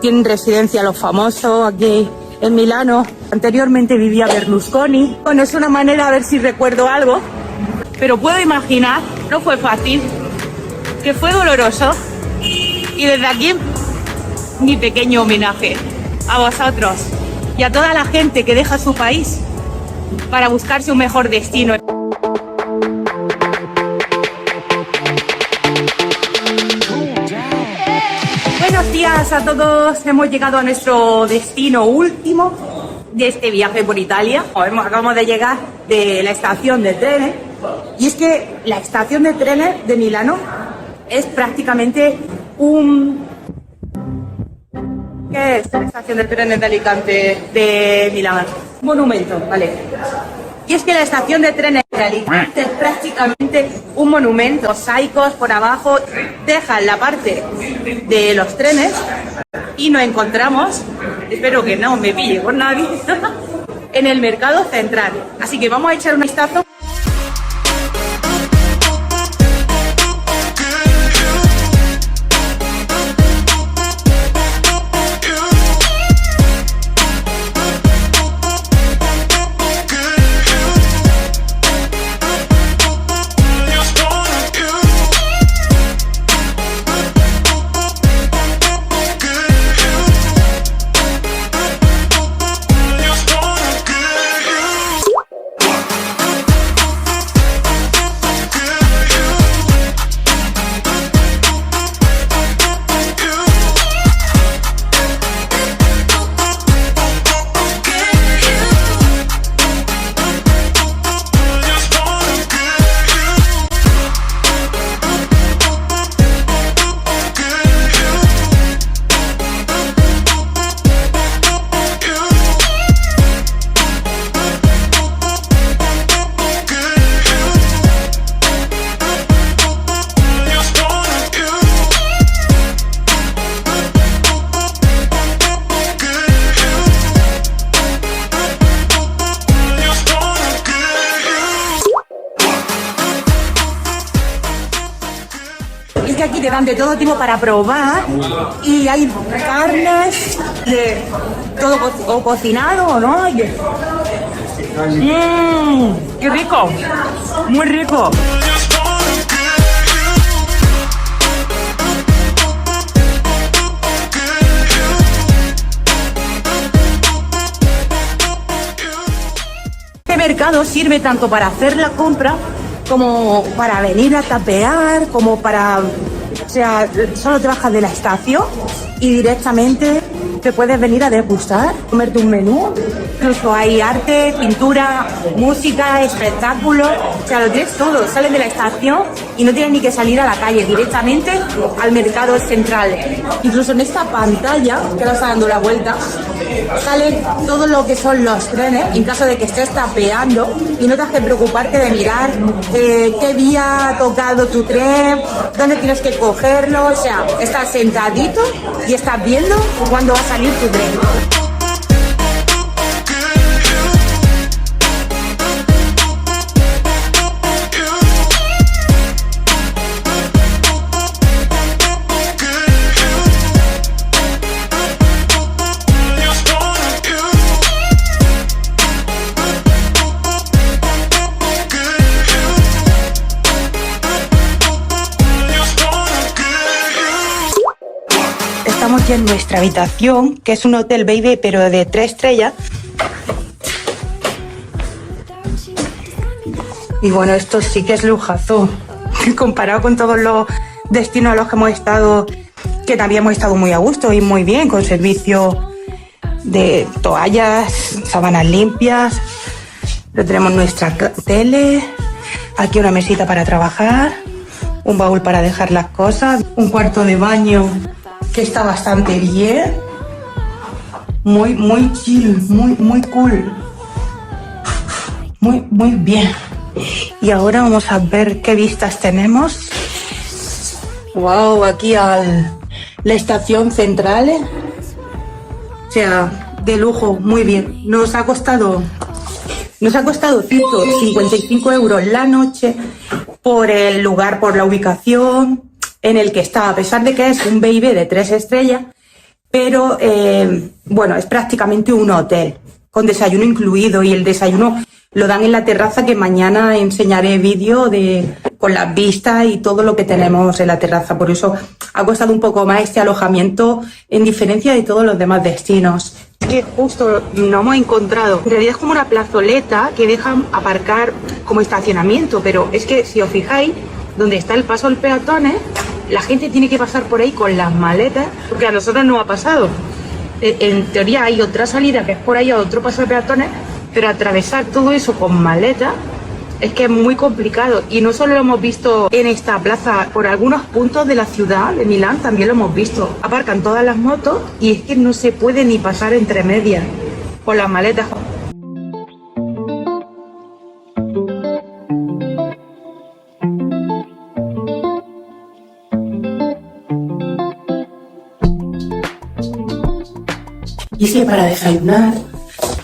Tienen residencia los famosos aquí en Milano. Anteriormente vivía Berlusconi. Bueno, es una manera a ver si recuerdo algo, pero puedo imaginar, no fue fácil, que fue doloroso. Y desde aquí, mi pequeño homenaje a vosotros y a toda la gente que deja su país para buscarse un mejor destino. Buenos días a todos, hemos llegado a nuestro destino último de este viaje por Italia. Acabamos de llegar de la estación de trenes y es que la estación de trenes de Milano es prácticamente ¿Qué es la estación de trenes de Alicante de Milán? Un monumento, vale. Y es que la estación de trenes de Alicante es prácticamente un monumento. Mosaicos por abajo dejan la parte de los trenes y nos encontramos, espero que no me pille por nadie, en el mercado central. Así que vamos a echar un vistazo. Aquí te dan de todo tipo para probar y hay carnes de todo cocinado, ¿no? ¡Qué rico! Muy rico. Este mercado sirve tanto para hacer la compra como para venir a tapear, como para... O sea, solo te bajas de la estación y directamente te puedes venir a degustar, comerte un menú. Incluso hay arte, pintura, música, espectáculos. O sea, lo tienes todo. Sales de la estación y no tienes ni que salir a la calle, directamente al mercado central. Incluso en esta pantalla, que ahora está dando la vuelta, sale todo lo que son los trenes en caso de que estés tapeando y no te has que preocuparte de mirar qué vía ha tocado tu tren, dónde tienes que cogerlo. O sea, estás sentadito y estás viendo cuándo va a salir tu tren. Estamos ya en nuestra habitación, que es un hotel baby, pero de 3 estrellas. Y bueno, esto sí que es lujazo, comparado con todos los destinos a los que hemos estado, que también hemos estado muy a gusto y muy bien, con servicio de toallas, sábanas limpias. Pero tenemos nuestra tele, aquí una mesita para trabajar, un baúl para dejar las cosas, un cuarto de baño que está bastante bien, muy chill, muy cool, muy bien. Y ahora vamos a ver qué vistas tenemos. Wow, aquí a la estación central, o sea, de lujo, muy bien. Nos ha costado 155 € la noche por el lugar, por la ubicación en el que está, a pesar de que es un B&B de 3 estrellas, pero bueno, es prácticamente un hotel, con desayuno incluido, y el desayuno lo dan en la terraza, que mañana enseñaré vídeo con las vistas y todo lo que tenemos en la terraza. Por eso ha costado un poco más este alojamiento, en diferencia de todos los demás destinos. Que justo no hemos encontrado, en realidad es como una plazoleta que dejan aparcar como estacionamiento, pero es que si os fijáis, donde está el paso al peatones, la gente tiene que pasar por ahí con las maletas, porque a nosotros no ha pasado. En teoría hay otra salida que es por ahí a otro paso de peatones, pero atravesar todo eso con maletas es que es muy complicado. Y no solo lo hemos visto en esta plaza, por algunos puntos de la ciudad de Milán también lo hemos visto. Aparcan todas las motos y es que no se puede ni pasar entre medias con las maletas. Y es que para desayunar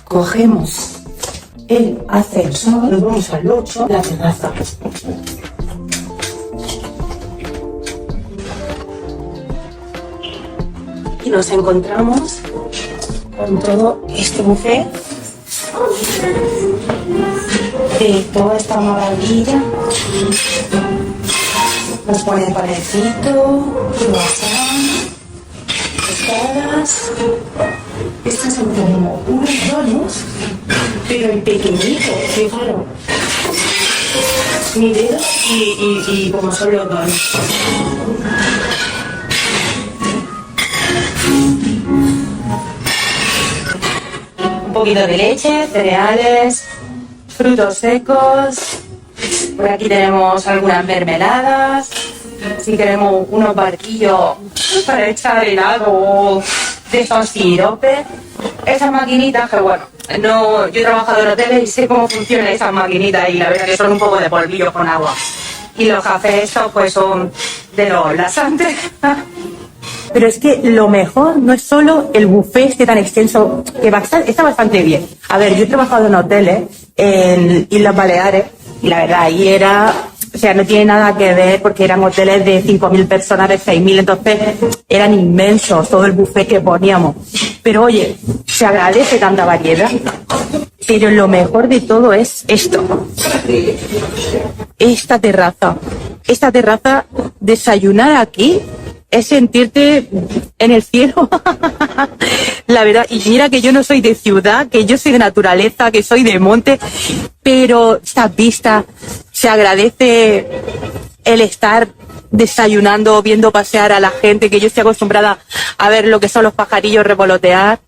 cogemos el ascensor, nos vamos al 8, la terraza. Y nos encontramos con todo este buffet de toda esta maravilla. Nos ponen panecito, croissant, tostadas. Estas son como unos donuts, pero en pequeñito, fijaros. Mi dedo y como son los donuts. Un poquito de leche, cereales, frutos secos. Por aquí tenemos algunas mermeladas. Si queremos unos barquillos para echar helado de estos siropes. Esas maquinitas que bueno, yo he trabajado en hoteles y sé cómo funcionan esas maquinitas, y la verdad que son un poco de polvillo con agua. Y los cafés estos pues son de los laxantes. Pero es que lo mejor no es solo el buffet este tan extenso, que está bastante bien. A ver, yo he trabajado en hoteles en Islas Baleares y la verdad ahí era... O sea, no tiene nada que ver, porque eran hoteles de 5.000 personas, de 6.000, entonces eran inmensos todo el buffet que poníamos. Pero oye, se agradece tanta variedad. Pero lo mejor de todo es esto. Esta terraza, desayunar aquí es sentirte en el cielo. La verdad, y mira que yo no soy de ciudad, que yo soy de naturaleza, que soy de monte, pero esta vista, se agradece el estar desayunando, viendo pasear a la gente, que yo estoy acostumbrada a ver lo que son los pajarillos revolotear.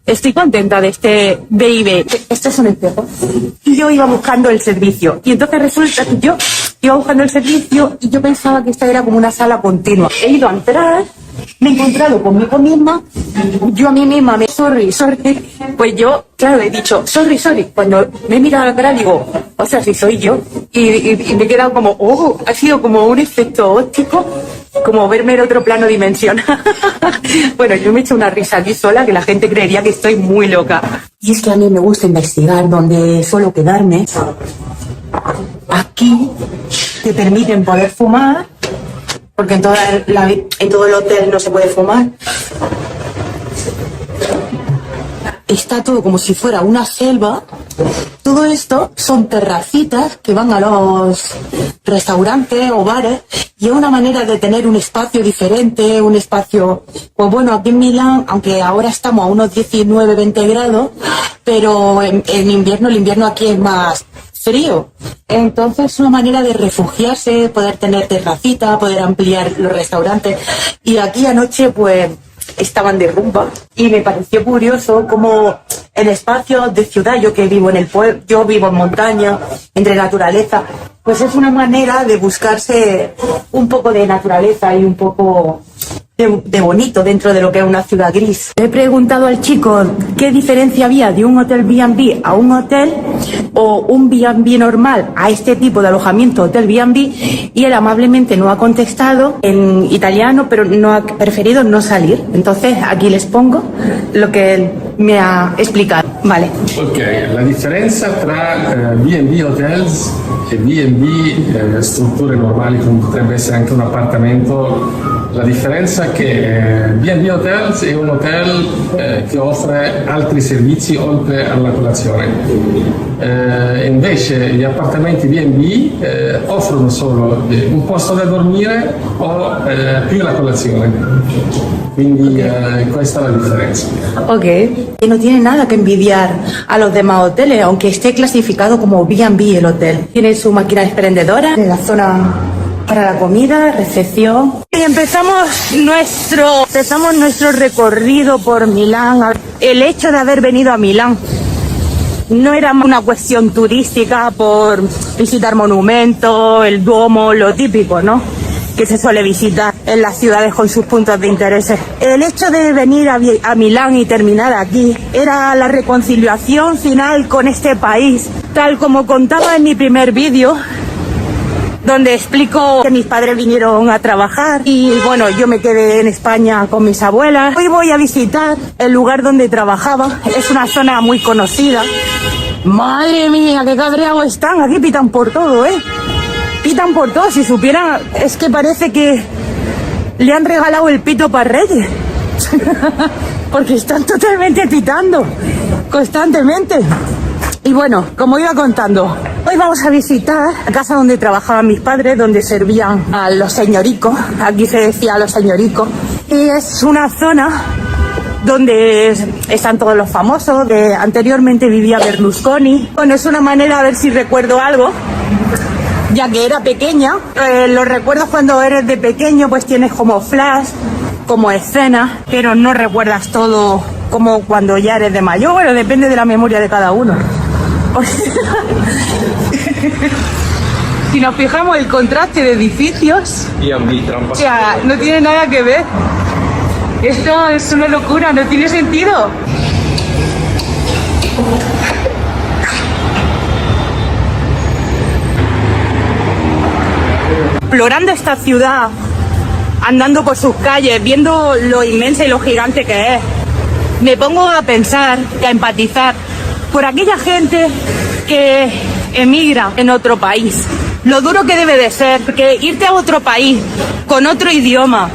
Estoy contenta de este B&B. Esto es un espejo. Y yo iba buscando el servicio. Y entonces resulta que yo iba buscando el servicio y yo pensaba que esta era como una sala continua. He ido a entrar, me he encontrado conmigo misma, yo a mí misma sorry, pues yo, claro, he dicho sorry, cuando me he mirado a la cara digo, o sea, si soy yo, y me he quedado como, ha sido como un efecto óptico, como verme en otro plano dimensional. Bueno, yo me he hecho una risa aquí sola, que la gente creería que estoy muy loca. Y es que a mí me gusta investigar donde suelo quedarme. Aquí te permiten poder fumar, porque en todo el hotel no se puede fumar. Está todo como si fuera una selva. Todo esto son terracitas que van a los restaurantes o bares, y es una manera de tener un espacio diferente, un espacio, pues bueno, aquí en Milán, aunque ahora estamos a unos 19, 20 grados, pero en invierno, el invierno aquí es más frío. Entonces es una manera de refugiarse, poder tener terracita, poder ampliar los restaurantes. Y aquí anoche pues estaban de rumba y me pareció curioso como en espacios de ciudad, yo que vivo en el pueblo, yo vivo en montaña, entre naturaleza, pues es una manera de buscarse un poco de naturaleza y un poco de bonito dentro de lo que es una ciudad gris. Le he preguntado al chico qué diferencia había de un hotel B&B a un hotel, o un B&B normal a este tipo de alojamiento, hotel B&B, y él amablemente no ha contestado en italiano, pero no ha preferido no salir. Entonces aquí les pongo lo que él me ha explicado. Vale. Ok, la differenza tra B&B hotels e B&B strutture normali, come potrebbe essere anche un appartamento, La differenza è che B&B Hotels è un hotel che offre altri servizi oltre alla colazione. Invece gli appartamenti B&B offrono solo un posto da dormire o più la colazione. Quindi questa è la differenza. Ok. Y no tiene nada que envidiar a los demás hoteles, aunque esté clasificado como B&B el hotel. Tiene su máquina expendedora en la zona para la comida, recepción. Y empezamos nuestro recorrido por Milán. El hecho de haber venido a Milán no era una cuestión turística por visitar monumentos, el Duomo, lo típico, ¿no?, que se suele visitar en las ciudades con sus puntos de interés. El hecho de venir a Milán y terminar aquí era la reconciliación final con este país, tal como contaba en mi primer vídeo, donde explico que mis padres vinieron a trabajar y bueno, yo me quedé en España con mis abuelas. Hoy voy a visitar el lugar donde trabajaba, es una zona muy conocida. Madre mía, qué cabreados están, aquí pitan por todo, pitan por todo. Si supieran, es que parece que le han regalado el pito para Reyes. Porque están totalmente pitando constantemente. Y bueno, como iba contando, hoy vamos a visitar la casa donde trabajaban mis padres, donde servían a los señoricos. Aquí se decía a los señoricos. Y es una zona donde están todos los famosos. Anteriormente vivía Berlusconi. Bueno, es una manera a ver si recuerdo algo, ya que era pequeña. Los recuerdos cuando eres de pequeño pues tienes como flash, como escena, pero no recuerdas todo como cuando ya eres de mayor. Bueno, depende de la memoria de cada uno. Si nos fijamos el contraste de edificios, o sea, no tiene nada que ver. Esto es una locura, no tiene sentido. Explorando esta ciudad, andando por sus calles, viendo lo inmensa y lo gigante que es, me pongo a pensar y a empatizar por aquella gente que emigra en otro país. Lo duro que debe de ser, porque irte a otro país con otro idioma,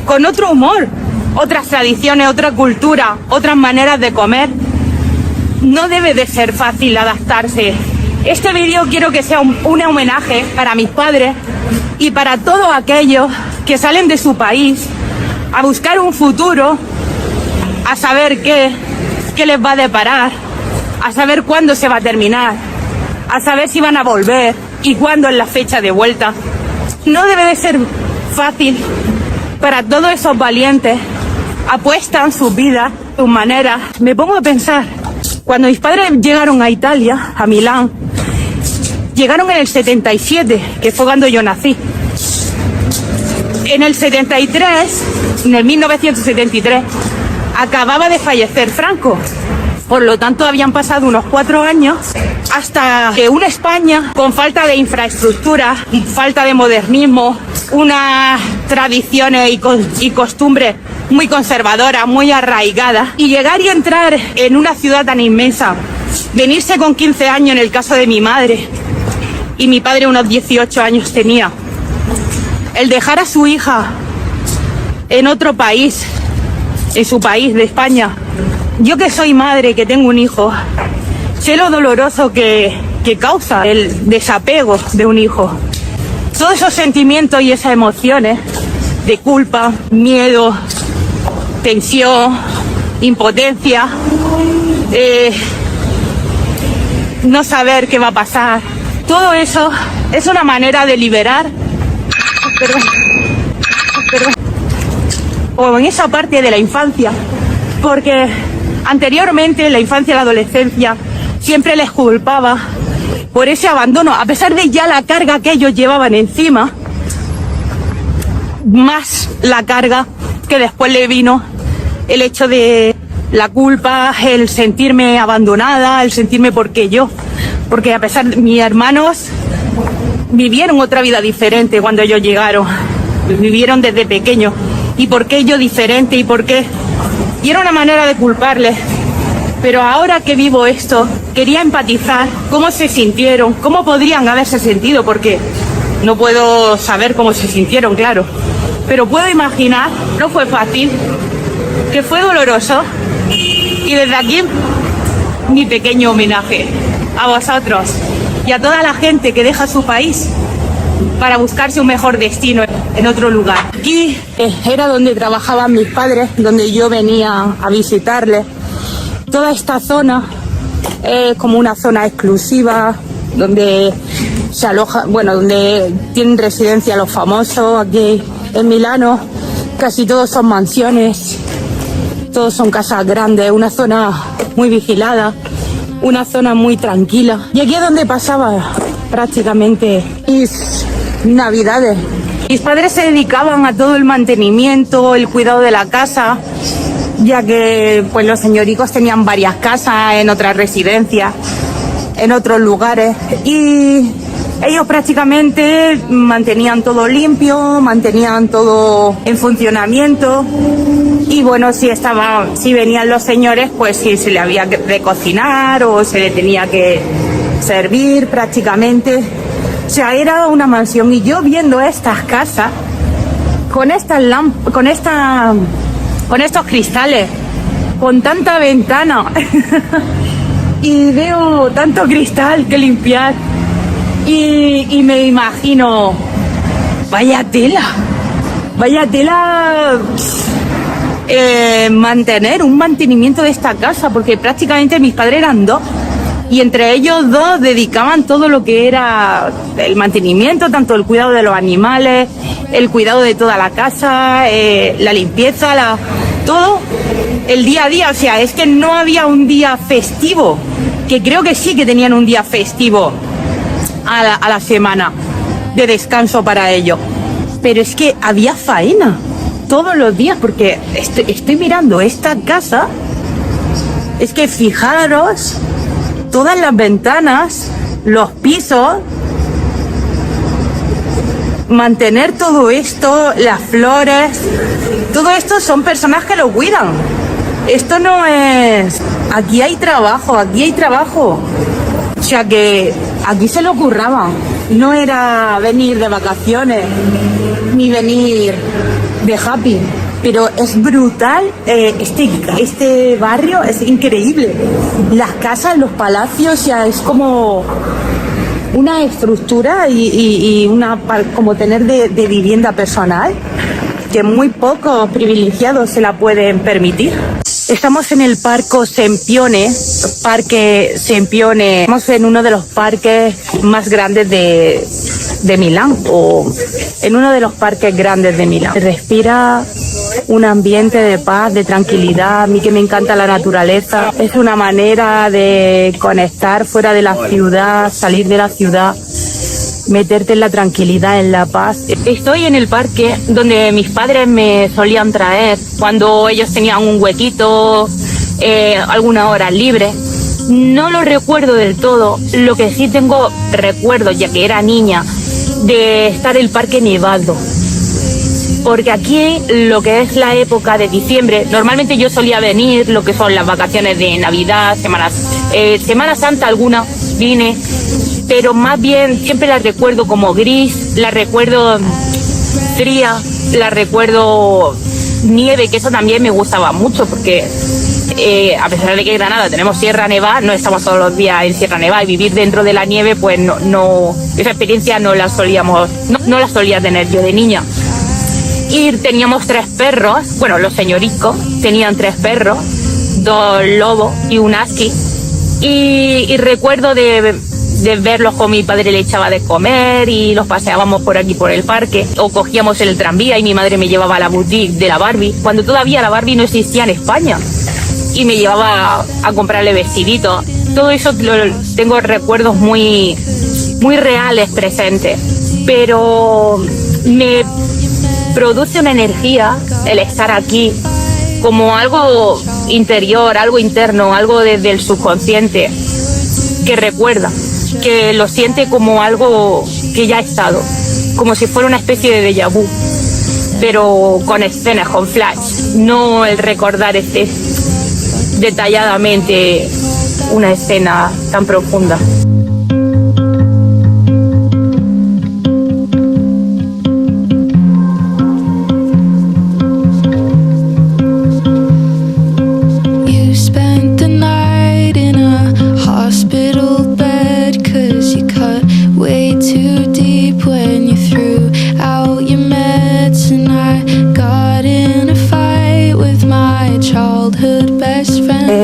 con otro humor, otras tradiciones, otra cultura, otras maneras de comer, no debe de ser fácil adaptarse. Este vídeo quiero que sea un homenaje para mis padres y para todos aquellos que salen de su país a buscar un futuro, a saber qué les va a deparar, a saber cuándo se va a terminar, a saber si van a volver y cuándo es la fecha de vuelta. No debe de ser fácil para todos esos valientes. Apuestan sus vidas, sus maneras. Me pongo a pensar, cuando mis padres llegaron a Italia, a Milán, llegaron en el 77, que fue cuando yo nací. En el 73, en el 1973, acababa de fallecer Franco. Por lo tanto, habían pasado unos 4 años hasta que una España con falta de infraestructura, falta de modernismo, unas tradiciones y costumbres muy conservadoras, muy arraigadas, y llegar y entrar en una ciudad tan inmensa, venirse con 15 años en el caso de mi madre, y mi padre unos 18 años tenía, el dejar a su hija en otro país, en su país de España. Yo que soy madre, que tengo un hijo, sé lo doloroso que causa el desapego de un hijo. Todos esos sentimientos y esas emociones de culpa, miedo, tensión, impotencia, no saber qué va a pasar. Todo eso es una manera de liberar, o en esa parte de la infancia, porque anteriormente en la infancia y la adolescencia siempre les culpaba por ese abandono, a pesar de ya la carga que ellos llevaban encima, más la carga que después le vino el hecho de la culpa, el sentirme abandonada, el sentirme porque a pesar de mis hermanos vivieron otra vida diferente cuando ellos llegaron, vivieron desde pequeños. ¿Y por qué yo diferente? ¿Y por qué? Y era una manera de culparles. Pero ahora que vivo esto, quería empatizar cómo se sintieron, cómo podrían haberse sentido, porque no puedo saber cómo se sintieron, claro. pero puedo imaginar, no fue fácil, que fue doloroso. Y desde aquí, mi pequeño homenaje a vosotros y a toda la gente que deja su país para buscarse un mejor destino en otro lugar. Aquí era donde trabajaban mis padres, donde yo venía a visitarles. Toda esta zona es como una zona exclusiva donde se aloja, bueno, donde tienen residencia los famosos. Aquí en Milano casi todos son mansiones, todos son casas grandes, una zona muy vigilada, una zona muy tranquila. Y aquí es donde pasaba prácticamente mis navidades. Mis padres se dedicaban a todo el mantenimiento, el cuidado de la casa, ya que pues los señoricos tenían varias casas en otras residencias, en otros lugares, y ellos prácticamente mantenían todo limpio, mantenían todo en funcionamiento. Y bueno, si venían los señores, pues si se le había de cocinar o se le tenía que servir prácticamente. O sea, era una mansión. Y yo viendo estas casas con estas con estos cristales, con tanta ventana y veo tanto cristal que limpiar y me imagino, vaya tela, mantener un mantenimiento de esta casa, porque prácticamente mis padres eran dos y entre ellos dos dedicaban todo lo que era el mantenimiento, tanto el cuidado de los animales, el cuidado de toda la casa, la limpieza, todo el día a día. O sea, es que no había un día festivo, que creo que sí que tenían un día festivo a la semana de descanso para ellos, pero es que había faena todos los días, porque estoy mirando esta casa, es que fijaros, todas las ventanas, los pisos, mantener todo esto, las flores, todo esto son personas que lo cuidan. Esto no es... Aquí hay trabajo. O sea que aquí se lo curraban. No era venir de vacaciones, ni venir de happy. Pero es brutal, este barrio es increíble. Las casas, los palacios, o sea, es como una estructura y como tener de vivienda personal, que muy pocos privilegiados se la pueden permitir. Estamos en el Parque Sempione. Estamos en uno de los parques más grandes de Milán, o en uno de los parques grandes de Milán. Se respira un ambiente de paz, de tranquilidad. A mí que me encanta la naturaleza, es una manera de conectar fuera de la ciudad, salir de la ciudad, meterte en la tranquilidad, en la paz. Estoy en el parque donde mis padres me solían traer cuando ellos tenían un huequito, alguna hora libre. No lo recuerdo del todo. Lo que sí tengo recuerdos, ya que era niña, de estar en el parque nevado. Porque aquí, lo que es la época de diciembre, normalmente yo solía venir, lo que son las vacaciones de Navidad, Semana Santa alguna vine, pero más bien siempre la recuerdo como gris, la recuerdo fría, la recuerdo nieve, que eso también me gustaba mucho, porque a pesar de que en Granada tenemos Sierra Nevada, no estamos todos los días en Sierra Nevada, y vivir dentro de la nieve, pues no esa experiencia no la solía tener yo de niña. Y teníamos 3 perros, bueno, los señoricos tenían 3 perros, 2 lobos y un husky, y recuerdo de verlos con mi padre, le echaba de comer y los paseábamos por aquí por el parque, o cogíamos el tranvía y mi madre me llevaba a la boutique de la Barbie, cuando todavía la Barbie no existía en España, y me llevaba a comprarle vestiditos. Todo eso tengo recuerdos muy reales presentes, pero me produce una energía el estar aquí, como algo interior, algo interno, algo desde el subconsciente, que recuerda, que lo siente como algo que ya ha estado, como si fuera una especie de déjà vu, pero con escenas, con flash, no el recordar detalladamente una escena tan profunda.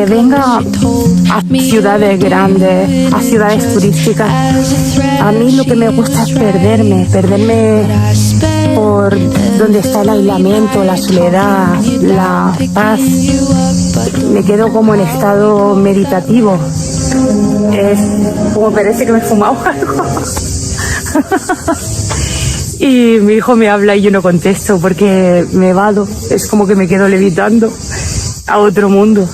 venga a ciudades grandes, a ciudades turísticas. A mí lo que me gusta es perderme por donde está el aislamiento, la soledad, la paz. Me quedo como en estado meditativo. Es como parece que me he fumado algo. Y mi hijo me habla y yo no contesto porque me evado. Es como que me quedo levitando a otro mundo.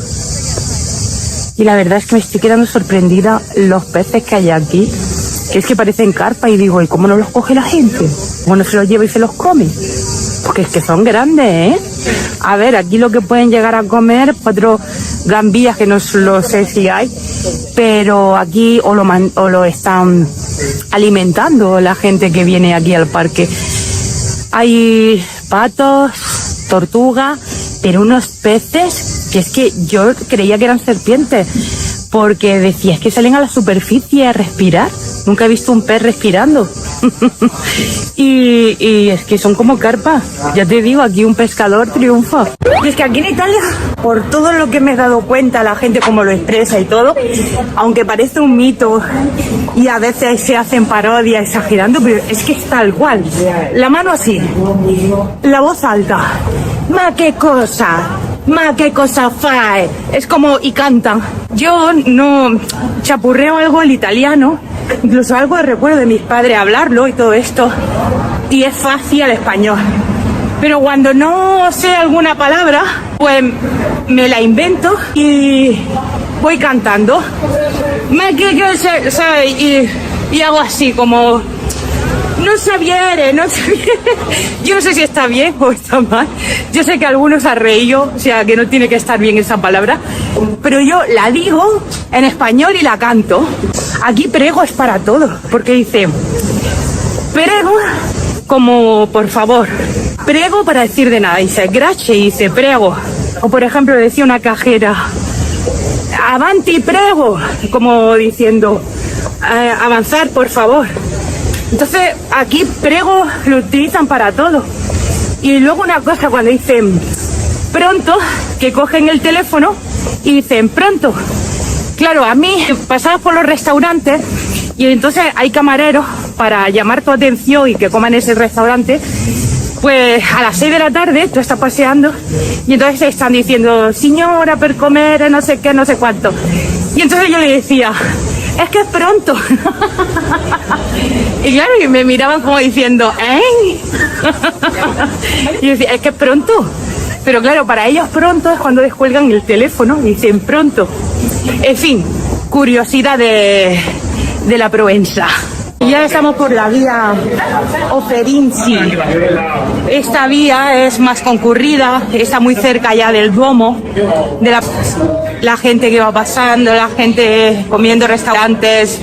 Y la verdad es que me estoy quedando sorprendida los peces que hay aquí, que es que parecen carpas, y digo, ¿y cómo no los coge la gente? ¿Cómo no se los lleva y se los come? Porque es que son grandes, ¿eh? A ver, aquí lo que pueden llegar a comer, 4 gambías, que no lo sé si hay, pero aquí o lo están alimentando la gente que viene aquí al parque. Hay patos, tortugas, pero unos peces que es que yo creía que eran serpientes, porque decía, es que salen a la superficie a respirar. Nunca he visto un pez respirando. y es que son como carpas. Ya te digo, aquí un pescador triunfa. Y es que aquí en Italia, por todo lo que me he dado cuenta, la gente como lo expresa y todo, aunque parece un mito y a veces se hacen parodias exagerando, pero es que es tal cual. La mano así, la voz alta. Ma qué cosa fai. Es como, y cantan. Yo no chapurreo algo el italiano, incluso algo de recuerdo de mis padres hablarlo y todo esto, y es fácil el español. Pero cuando no sé alguna palabra, pues me la invento y voy cantando. Y hago así como... No se viene. Yo no sé si está bien o está mal. Yo sé que algunos han reído, o sea, que no tiene que estar bien esa palabra. Pero yo la digo en español y la canto. Aquí prego es para todo, porque dice... Prego como por favor. Prego para decir de nada. Dice grazie y dice prego. O por ejemplo decía una cajera... Avanti prego. Como diciendo... avanzar por favor. Entonces aquí prego lo utilizan para todo. Y luego una cosa, cuando dicen pronto, que cogen el teléfono y dicen pronto. Claro, a mí pasaba por los restaurantes y entonces hay camareros para llamar tu atención y que coman en ese restaurante. Pues a las 6 de la tarde tú estás paseando y entonces están diciendo señora per comer, no sé qué, no sé cuánto. Y entonces yo le decía, es que es pronto. Y claro, y me miraban como diciendo, ¿eh? Y yo decía, es que es pronto. Pero claro, para ellos pronto es cuando descuelgan el teléfono y dicen pronto. En fin, curiosidad de la Provenza. Ya estamos por la vía Oferinzi. Esta vía es más concurrida, está muy cerca ya del Duomo, de la gente que va pasando, la gente comiendo, restaurantes,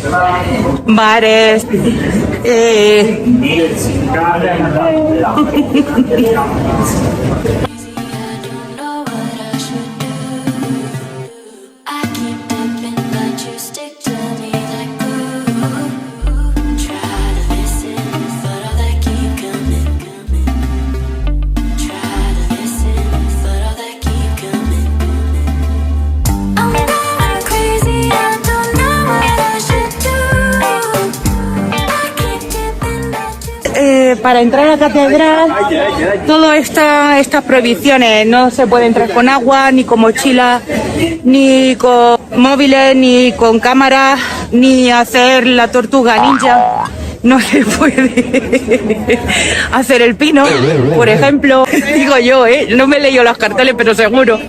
bares. Para entrar a la catedral, todas estas prohibiciones, no se puede entrar con agua, ni con mochila, ni con móviles, ni con cámaras, ni hacer la tortuga ninja. No se puede hacer el pino, por ejemplo. Digo yo, no me he leído los carteles, pero seguro.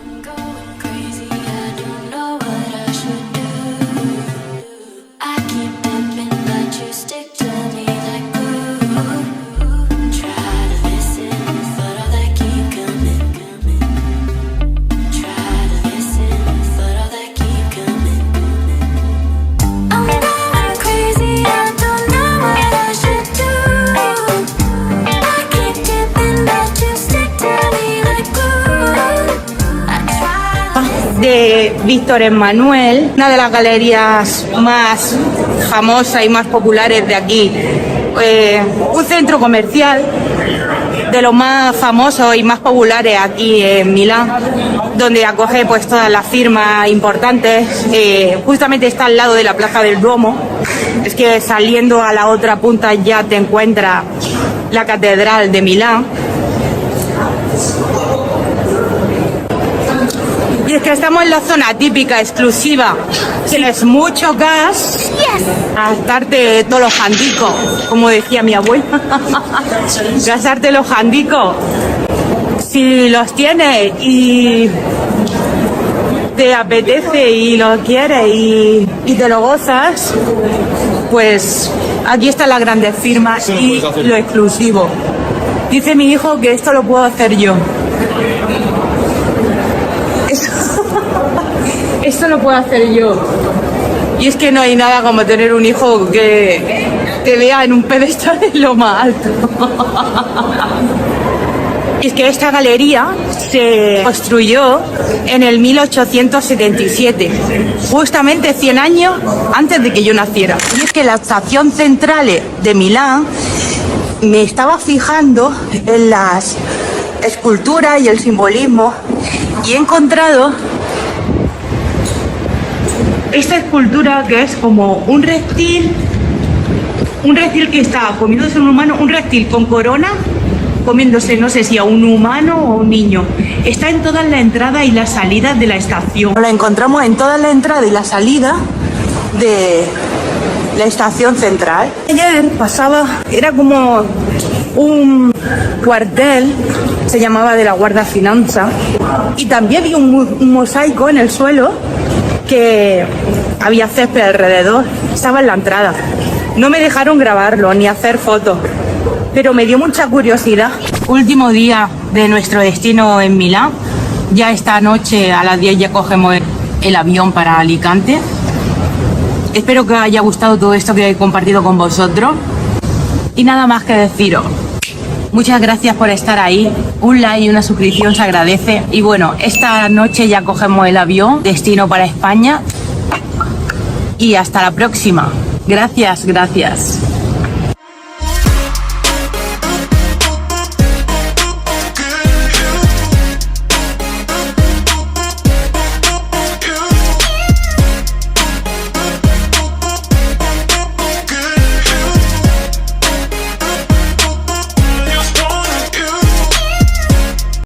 De Víctor Emmanuel, una de las galerías más famosas y más populares de aquí, un centro comercial de los más famosos y más populares aquí en Milán, donde acoge pues todas las firmas importantes. Justamente está al lado de la Plaza del Duomo. Es que saliendo a la otra punta ya te encuentras la Catedral de Milán. Y es que estamos en la zona típica, exclusiva. Tienes mucho gas, gastarte todos los jandicos, como decía mi abuela. Gastarte los jandicos. Si los tienes y te apetece y lo quieres y te lo gozas, pues aquí están las grandes firmas y lo exclusivo. Dice mi hijo que esto lo puedo hacer yo. Esto lo puedo hacer yo. Y es que no hay nada como tener un hijo que te vea en un pedestal en lo más alto. Y es que esta galería se construyó en el 1877, justamente 100 años antes de que yo naciera. Y es que la estación central de Milán, me estaba fijando en las esculturas y el simbolismo y he encontrado esta escultura que es como un reptil que está comiéndose un humano, un reptil con corona, comiéndose, no sé si a un humano o a un niño. Está en todas las entradas y las salidas de la estación. La encontramos en todas las entradas y la salida de la estación central. Ayer pasaba, era como un cuartel, se llamaba de la Guardia Finanza, y también vi un mosaico en el suelo que había césped alrededor, estaba en la entrada. No me dejaron grabarlo ni hacer fotos, pero me dio mucha curiosidad. Último día de nuestro destino en Milán. Ya esta noche a las 10 ya cogemos el avión para Alicante. Espero que os haya gustado todo esto que he compartido con vosotros. Y nada más que deciros. Muchas gracias por estar ahí. Un like y una suscripción se agradece. Y bueno, esta noche ya cogemos el avión, destino para España. Y hasta la próxima. Gracias, gracias.